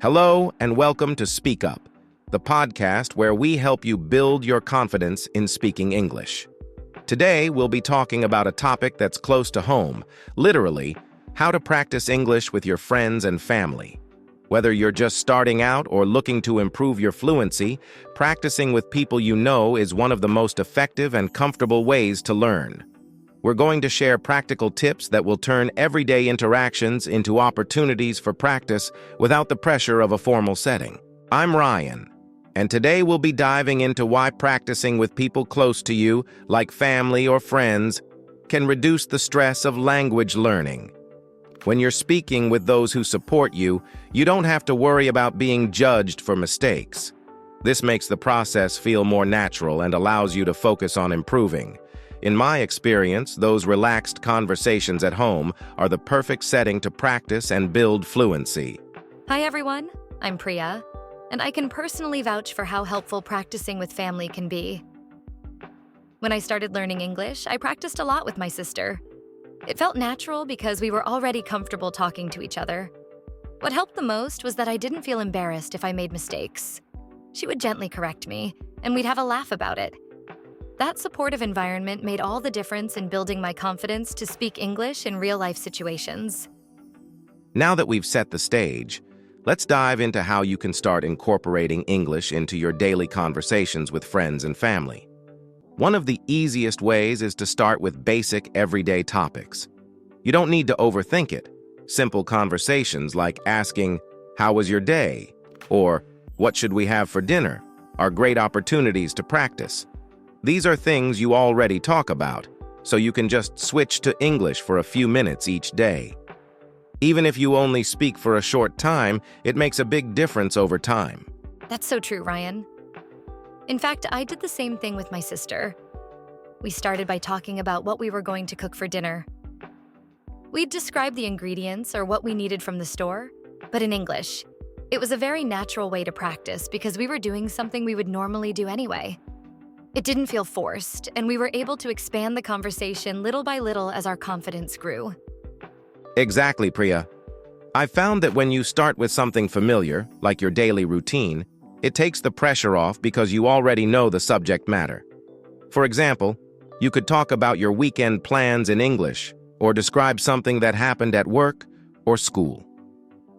Hello and welcome to Speak Up, the podcast where we help you build your confidence in speaking English. Today, we'll be talking about a topic that's close to home, literally, how to practice English with your friends and family. Whether you're just starting out or looking to improve your fluency, practicing with people you know is one of the most effective and comfortable ways to learn. We're going to share practical tips that will turn everyday interactions into opportunities for practice without the pressure of a formal setting. I'm Ryan, and today we'll be diving into why practicing with people close to you, like family or friends, can reduce the stress of language learning. When you're speaking with those who support you, you don't have to worry about being judged for mistakes. This makes the process feel more natural and allows you to focus on improving. In my experience, those relaxed conversations at home are the perfect setting to practice and build fluency. Hi everyone, I'm Priya, and I can personally vouch for how helpful practicing with family can be. When I started learning English, I practiced a lot with my sister. It felt natural because we were already comfortable talking to each other. What helped the most was that I didn't feel embarrassed if I made mistakes. She would gently correct me, and we'd have a laugh about it. That supportive environment made all the difference in building my confidence to speak English in real-life situations. Now that we've set the stage, let's dive into how you can start incorporating English into your daily conversations with friends and family. One of the easiest ways is to start with basic, everyday topics. You don't need to overthink it. Simple conversations like asking, "How was your day?" or "What should we have for dinner?" are great opportunities to practice. These are things you already talk about, so you can just switch to English for a few minutes each day. Even if you only speak for a short time, it makes a big difference over time. That's so true, Ryan. In fact, I did the same thing with my sister. We started by talking about what we were going to cook for dinner. We'd describe the ingredients or what we needed from the store, but in English. It was a very natural way to practice because we were doing something we would normally do anyway. It didn't feel forced, and we were able to expand the conversation little by little as our confidence grew. Exactly, Priya. I've found that when you start with something familiar, like your daily routine, it takes the pressure off because you already know the subject matter. For example, you could talk about your weekend plans in English or describe something that happened at work or school.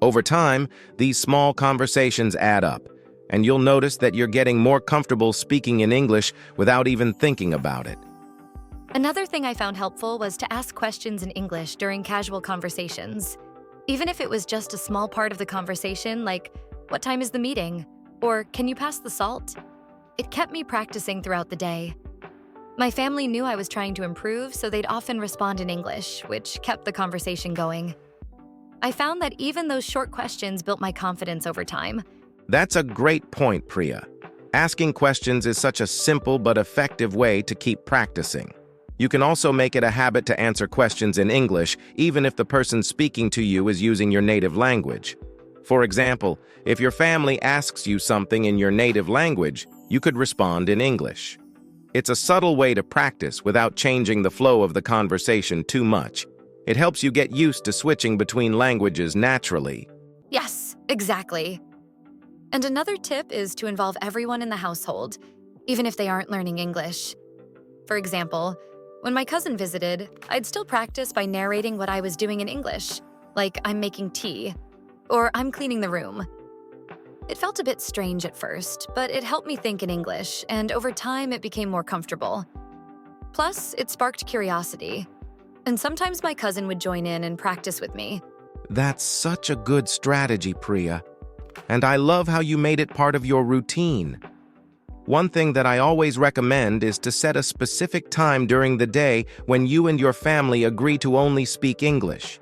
Over time, these small conversations add up, and you'll notice that you're getting more comfortable speaking in English without even thinking about it. Another thing I found helpful was to ask questions in English during casual conversations. Even if it was just a small part of the conversation, like, "What time is the meeting?" or "Can you pass the salt?" It kept me practicing throughout the day. My family knew I was trying to improve, so they'd often respond in English, which kept the conversation going. I found that even those short questions built my confidence over time. That's a great point, Priya. Asking questions is such a simple but effective way to keep practicing. You can also make it a habit to answer questions in English, even if the person speaking to you is using your native language. For example, if your family asks you something in your native language, you could respond in English. It's a subtle way to practice without changing the flow of the conversation too much. It helps you get used to switching between languages naturally. Yes, exactly. And another tip is to involve everyone in the household, even if they aren't learning English. For example, when my cousin visited, I'd still practice by narrating what I was doing in English, like I'm making tea, or I'm cleaning the room. It felt a bit strange at first, but it helped me think in English, and over time it became more comfortable. Plus, it sparked curiosity, and sometimes my cousin would join in and practice with me. That's such a good strategy, Priya. And I love how you made it part of your routine. One thing that I always recommend is to set a specific time during the day when you and your family agree to only speak English.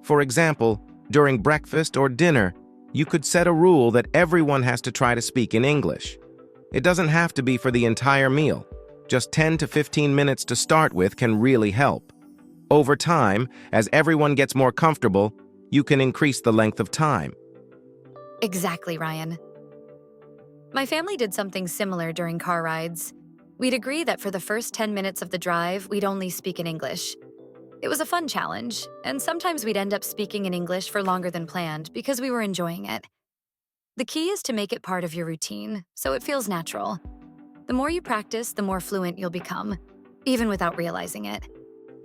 For example, during breakfast or dinner, you could set a rule that everyone has to try to speak in English. It doesn't have to be for the entire meal. Just 10 to 15 minutes to start with can really help. Over time, as everyone gets more comfortable, you can increase the length of time. Exactly, Ryan. My family did something similar during car rides. We'd agree that for the first 10 minutes of the drive, we'd only speak in English. It was a fun challenge, and sometimes we'd end up speaking in English for longer than planned because we were enjoying it. The key is to make it part of your routine, so it feels natural. The more you practice, the more fluent you'll become, even without realizing it.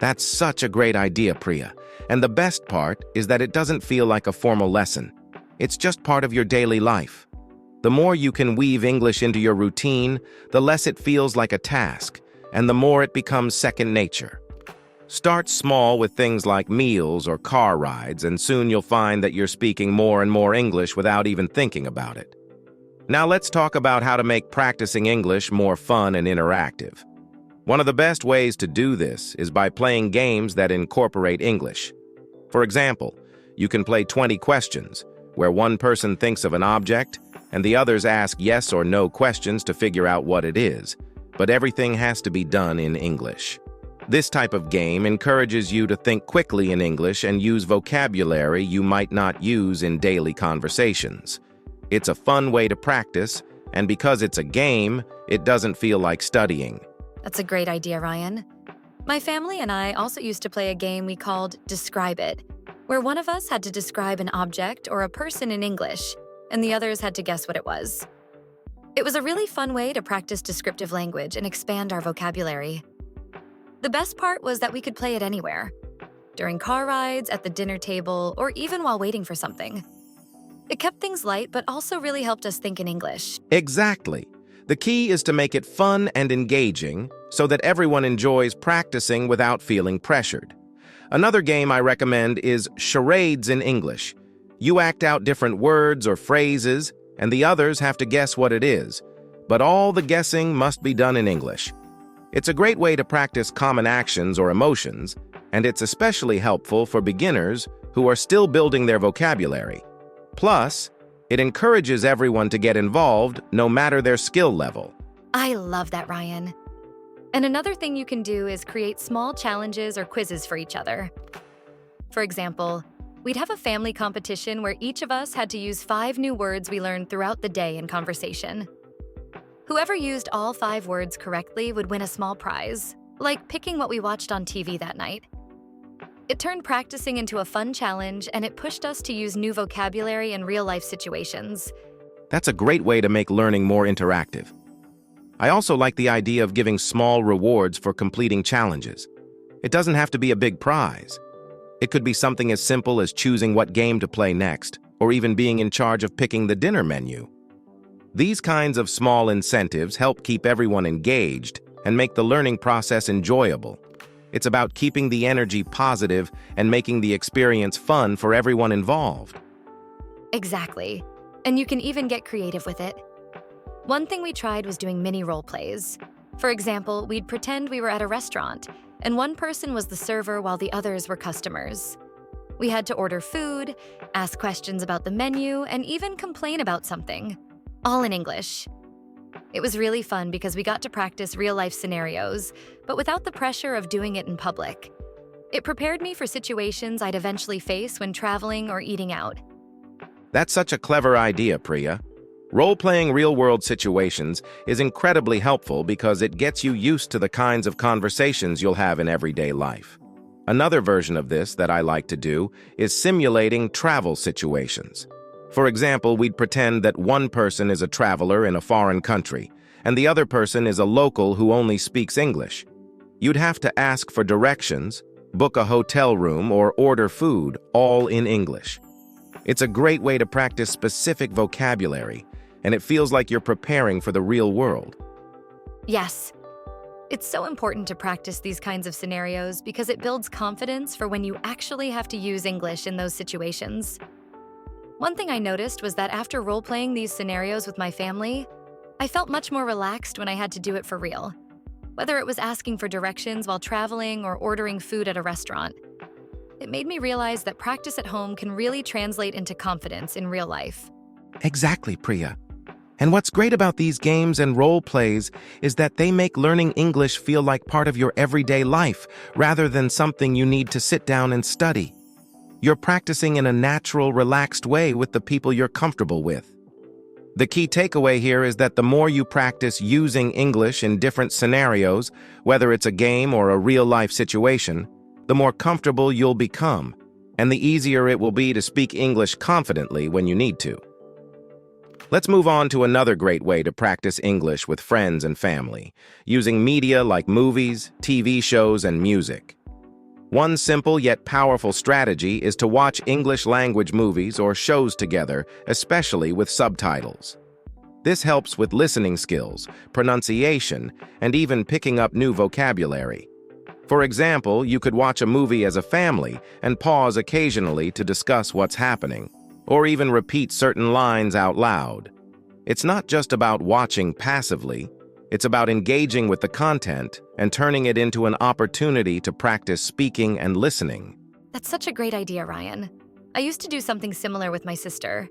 That's such a great idea, Priya. And the best part is that it doesn't feel like a formal lesson. It's just part of your daily life. The more you can weave English into your routine, the less it feels like a task, and the more it becomes second nature. Start small with things like meals or car rides, and soon you'll find that you're speaking more and more English without even thinking about it. Now let's talk about how to make practicing English more fun and interactive. One of the best ways to do this is by playing games that incorporate English. For example, you can play 20 questions, where one person thinks of an object, and the others ask yes or no questions to figure out what it is, but everything has to be done in English. This type of game encourages you to think quickly in English and use vocabulary you might not use in daily conversations. It's a fun way to practice, and because it's a game, it doesn't feel like studying. That's a great idea, Ryan. My family and I also used to play a game we called Describe It, where one of us had to describe an object or a person in English, and the others had to guess what it was. It was a really fun way to practice descriptive language and expand our vocabulary. The best part was that we could play it anywhere, during car rides, at the dinner table, or even while waiting for something. It kept things light, but also really helped us think in English. Exactly. The key is to make it fun and engaging so that everyone enjoys practicing without feeling pressured. Another game I recommend is charades in English. You act out different words or phrases, and the others have to guess what it is. But all the guessing must be done in English. It's a great way to practice common actions or emotions, and it's especially helpful for beginners who are still building their vocabulary. Plus, it encourages everyone to get involved, no matter their skill level. I love that, Ryan. And another thing you can do is create small challenges or quizzes for each other. For example, we'd have a family competition where each of us had to use 5 new words we learned throughout the day in conversation. Whoever used all 5 words correctly would win a small prize, like picking what we watched on TV that night. It turned practicing into a fun challenge, and it pushed us to use new vocabulary in real-life situations. That's a great way to make learning more interactive. I also like the idea of giving small rewards for completing challenges. It doesn't have to be a big prize. It could be something as simple as choosing what game to play next, or even being in charge of picking the dinner menu. These kinds of small incentives help keep everyone engaged and make the learning process enjoyable. It's about keeping the energy positive and making the experience fun for everyone involved. Exactly. And you can even get creative with it. One thing we tried was doing mini role plays. For example, we'd pretend we were at a restaurant, and one person was the server while the others were customers. We had to order food, ask questions about the menu, and even complain about something, all in English. It was really fun because we got to practice real-life scenarios, but without the pressure of doing it in public. It prepared me for situations I'd eventually face when traveling or eating out. That's such a clever idea, Priya. Role-playing real-world situations is incredibly helpful because it gets you used to the kinds of conversations you'll have in everyday life. Another version of this that I like to do is simulating travel situations. For example, we'd pretend that one person is a traveler in a foreign country, and the other person is a local who only speaks English. You'd have to ask for directions, book a hotel room, or order food, all in English. It's a great way to practice specific vocabulary, and it feels like you're preparing for the real world. Yes. It's so important to practice these kinds of scenarios because it builds confidence for when you actually have to use English in those situations. One thing I noticed was that after role-playing these scenarios with my family, I felt much more relaxed when I had to do it for real. Whether it was asking for directions while traveling or ordering food at a restaurant. It made me realize that practice at home can really translate into confidence in real life. Exactly, Priya. And what's great about these games and role plays is that they make learning English feel like part of your everyday life, rather than something you need to sit down and study. You're practicing in a natural, relaxed way with the people you're comfortable with. The key takeaway here is that the more you practice using English in different scenarios, whether it's a game or a real-life situation, the more comfortable you'll become, and the easier it will be to speak English confidently when you need to. Let's move on to another great way to practice English with friends and family, using media like movies, TV shows, and music. One simple yet powerful strategy is to watch English language movies or shows together, especially with subtitles. This helps with listening skills, pronunciation, and even picking up new vocabulary. For example, you could watch a movie as a family and pause occasionally to discuss what's happening, or even repeat certain lines out loud. It's not just about watching passively, it's about engaging with the content and turning it into an opportunity to practice speaking and listening. That's such a great idea, Ryan. I used to do something similar with my sister.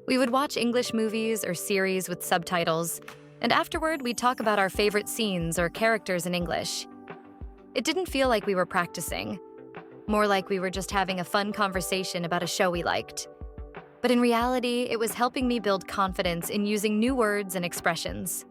We would watch English movies or series with subtitles, and afterward we'd talk about our favorite scenes or characters in English. It didn't feel like we were practicing, more like we were just having a fun conversation about a show we liked. But in reality, it was helping me build confidence in using new words and expressions.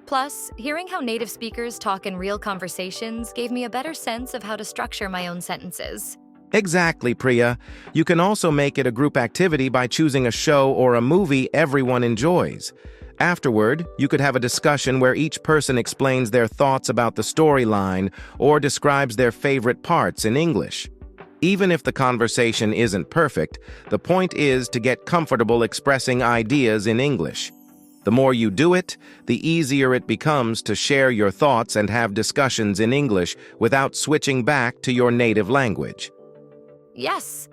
Plus, hearing how native speakers talk in real conversations gave me a better sense of how to structure my own sentences. Exactly, Priya. You can also make it a group activity by choosing a show or a movie everyone enjoys. Afterward, you could have a discussion where each person explains their thoughts about the storyline or describes their favorite parts in English. Even if the conversation isn't perfect, the point is to get comfortable expressing ideas in English. The more you do it, the easier it becomes to share your thoughts and have discussions in English without switching back to your native language. Yes.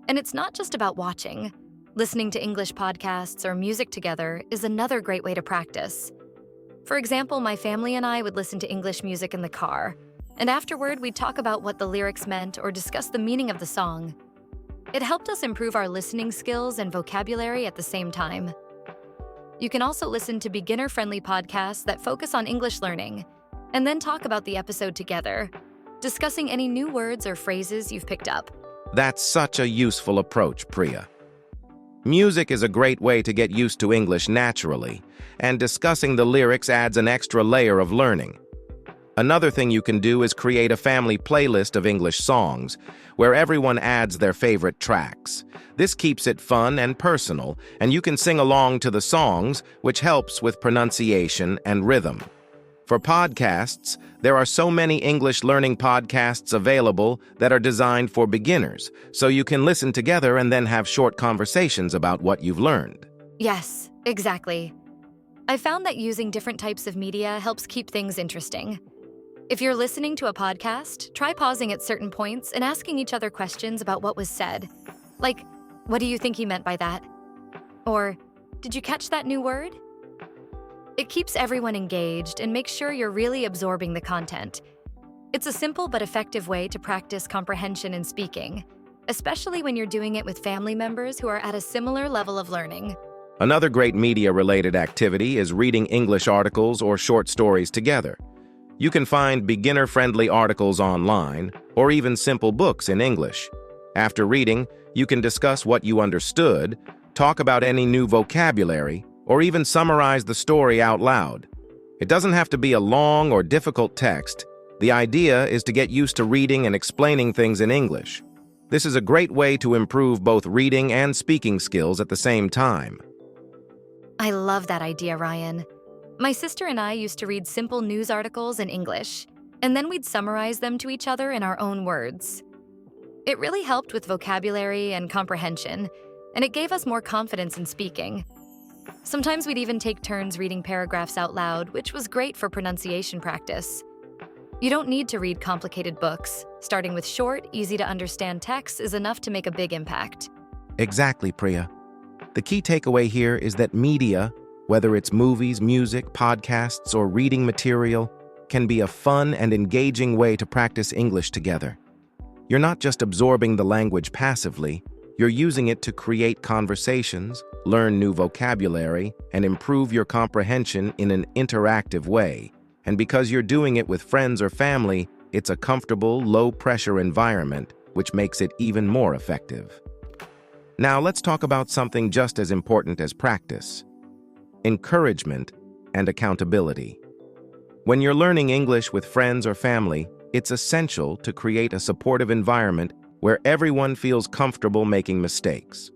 And it's not just about watching. Listening to English podcasts or music together is another great way to practice. For example, my family and I would listen to English music in the car, and afterward we'd talk about what the lyrics meant or discuss the meaning of the song. It helped us improve our listening skills and vocabulary at the same time. You can also listen to beginner-friendly podcasts that focus on English learning, and then talk about the episode together, discussing any new words or phrases you've picked up. That's such a useful approach, Priya. Music is a great way to get used to English naturally, and discussing the lyrics adds an extra layer of learning. Another thing you can do is create a family playlist of English songs, where everyone adds their favorite tracks. This keeps it fun and personal, and you can sing along to the songs, which helps with pronunciation and rhythm. For podcasts, there are so many English learning podcasts available that are designed for beginners, so you can listen together and then have short conversations about what you've learned. Yes, exactly. I found that using different types of media helps keep things interesting. If you're listening to a podcast, try pausing at certain points and asking each other questions about what was said. Like, what do you think he meant by that? Or, did you catch that new word? It keeps everyone engaged and makes sure you're really absorbing the content. It's a simple but effective way to practice comprehension and speaking, especially when you're doing it with family members who are at a similar level of learning. Another great media-related activity is reading English articles or short stories together. You can find beginner-friendly articles online, or even simple books in English. After reading, you can discuss what you understood, talk about any new vocabulary, or even summarize the story out loud. It doesn't have to be a long or difficult text. The idea is to get used to reading and explaining things in English. This is a great way to improve both reading and speaking skills at the same time. I love that idea, Ryan. My sister and I used to read simple news articles in English, and then we'd summarize them to each other in our own words. It really helped with vocabulary and comprehension, and it gave us more confidence in speaking. Sometimes we'd even take turns reading paragraphs out loud, which was great for pronunciation practice. You don't need to read complicated books. Starting with short, easy-to-understand texts is enough to make a big impact. Exactly, Priya. The key takeaway here is that media, whether it's movies, music, podcasts, or reading material, can be a fun and engaging way to practice English together. You're not just absorbing the language passively, you're using it to create conversations, learn new vocabulary, and improve your comprehension in an interactive way. And because you're doing it with friends or family, it's a comfortable, low-pressure environment, which makes it even more effective. Now let's talk about something just as important as practice: encouragement and accountability. When you're learning English with friends or family, it's essential to create a supportive environment where everyone feels comfortable making mistakes.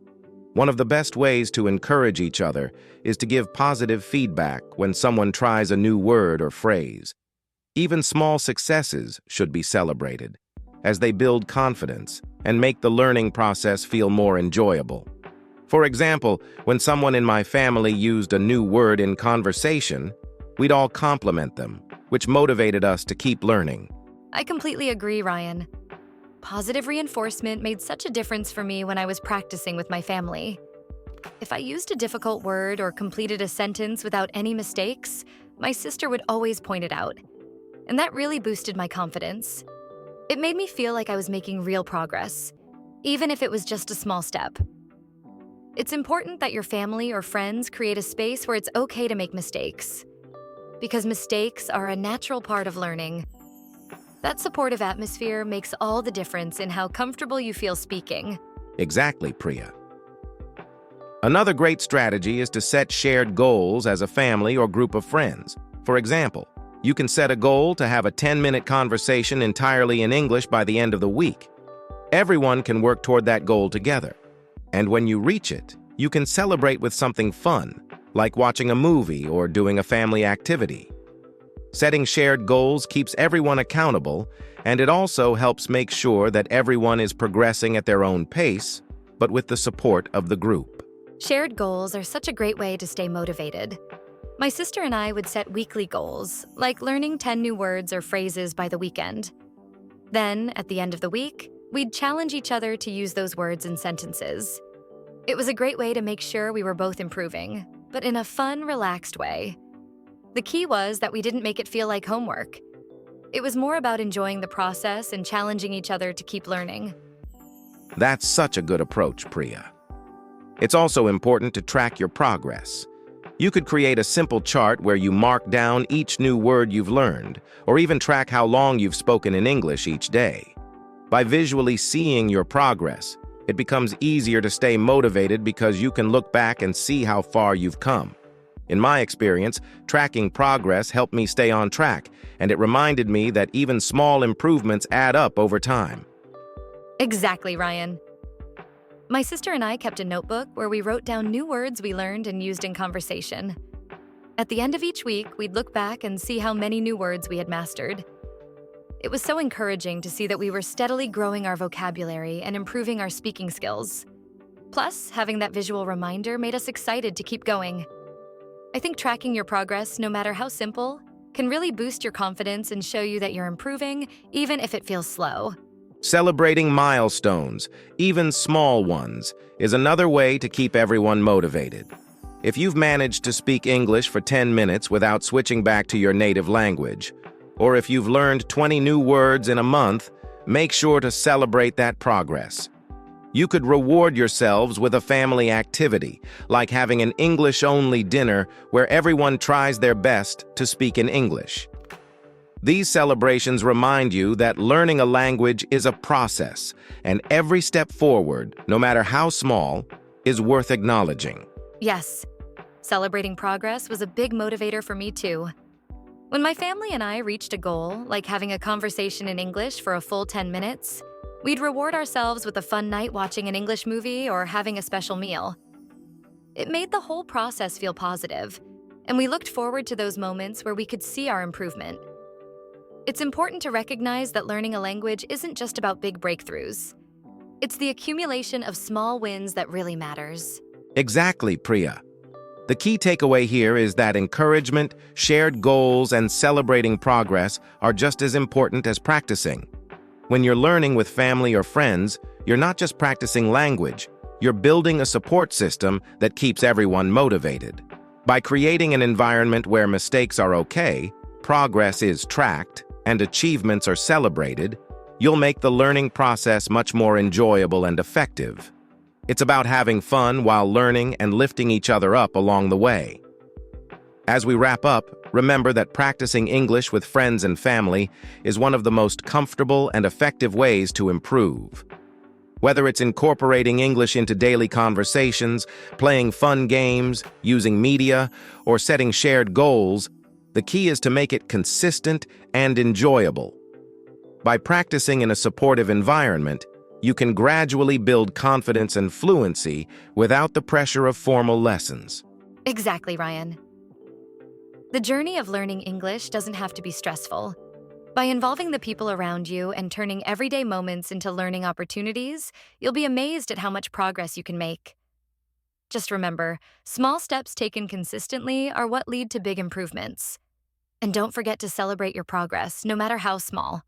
One of the best ways to encourage each other is to give positive feedback when someone tries a new word or phrase. Even small successes should be celebrated, as they build confidence and make the learning process feel more enjoyable. For example, when someone in my family used a new word in conversation, we'd all compliment them, which motivated us to keep learning. I completely agree, Ryan. Positive reinforcement made such a difference for me when I was practicing with my family. If I used a difficult word or completed a sentence without any mistakes, my sister would always point it out, and that really boosted my confidence. It made me feel like I was making real progress, even if it was just a small step. It's important that your family or friends create a space where it's okay to make mistakes, because mistakes are a natural part of learning. That supportive atmosphere makes all the difference in how comfortable you feel speaking. Exactly, Priya. Another great strategy is to set shared goals as a family or group of friends. For example, you can set a goal to have a 10-minute conversation entirely in English by the end of the week. Everyone can work toward that goal together. And when you reach it, you can celebrate with something fun, like watching a movie or doing a family activity. Setting shared goals keeps everyone accountable, and it also helps make sure that everyone is progressing at their own pace, but with the support of the group. Shared goals are such a great way to stay motivated. My sister and I would set weekly goals, like learning 10 new words or phrases by the weekend. Then, at the end of the week, we'd challenge each other to use those words and sentences. It was a great way to make sure we were both improving, but in a fun, relaxed way. The key was that we didn't make it feel like homework. It was more about enjoying the process and challenging each other to keep learning. That's such a good approach, Priya. It's also important to track your progress. You could create a simple chart where you mark down each new word you've learned, or even track how long you've spoken in English each day. By visually seeing your progress, it becomes easier to stay motivated because you can look back and see how far you've come. In my experience, tracking progress helped me stay on track, and it reminded me that even small improvements add up over time. Exactly, Ryan. My sister and I kept a notebook where we wrote down new words we learned and used in conversation. At the end of each week, we'd look back and see how many new words we had mastered. It was so encouraging to see that we were steadily growing our vocabulary and improving our speaking skills. Plus, having that visual reminder made us excited to keep going. I think tracking your progress, no matter how simple, can really boost your confidence and show you that you're improving, even if it feels slow. Celebrating milestones, even small ones, is another way to keep everyone motivated. If you've managed to speak English for 10 minutes without switching back to your native language, or if you've learned 20 new words in a month, make sure to celebrate that progress. You could reward yourselves with a family activity, like having an English-only dinner where everyone tries their best to speak in English. These celebrations remind you that learning a language is a process, and every step forward, no matter how small, is worth acknowledging. Yes, celebrating progress was a big motivator for me too. When my family and I reached a goal, like having a conversation in English for a full 10 minutes, we'd reward ourselves with a fun night watching an English movie or having a special meal. It made the whole process feel positive, and we looked forward to those moments where we could see our improvement. It's important to recognize that learning a language isn't just about big breakthroughs. It's the accumulation of small wins that really matters. Exactly, Priya. The key takeaway here is that encouragement, shared goals, and celebrating progress are just as important as practicing. When you're learning with family or friends, you're not just practicing language, you're building a support system that keeps everyone motivated. By creating an environment where mistakes are okay, progress is tracked, and achievements are celebrated, you'll make the learning process much more enjoyable and effective. It's about having fun while learning and lifting each other up along the way. As we wrap up, remember that practicing English with friends and family is one of the most comfortable and effective ways to improve. Whether it's incorporating English into daily conversations, playing fun games, using media, or setting shared goals, the key is to make it consistent and enjoyable. By practicing in a supportive environment, You can gradually build confidence and fluency without the pressure of formal lessons. Exactly, Ryan. The journey of learning English doesn't have to be stressful. By involving the people around you and turning everyday moments into learning opportunities, you'll be amazed at how much progress you can make. Just remember, small steps taken consistently are what lead to big improvements. And don't forget to celebrate your progress, no matter how small.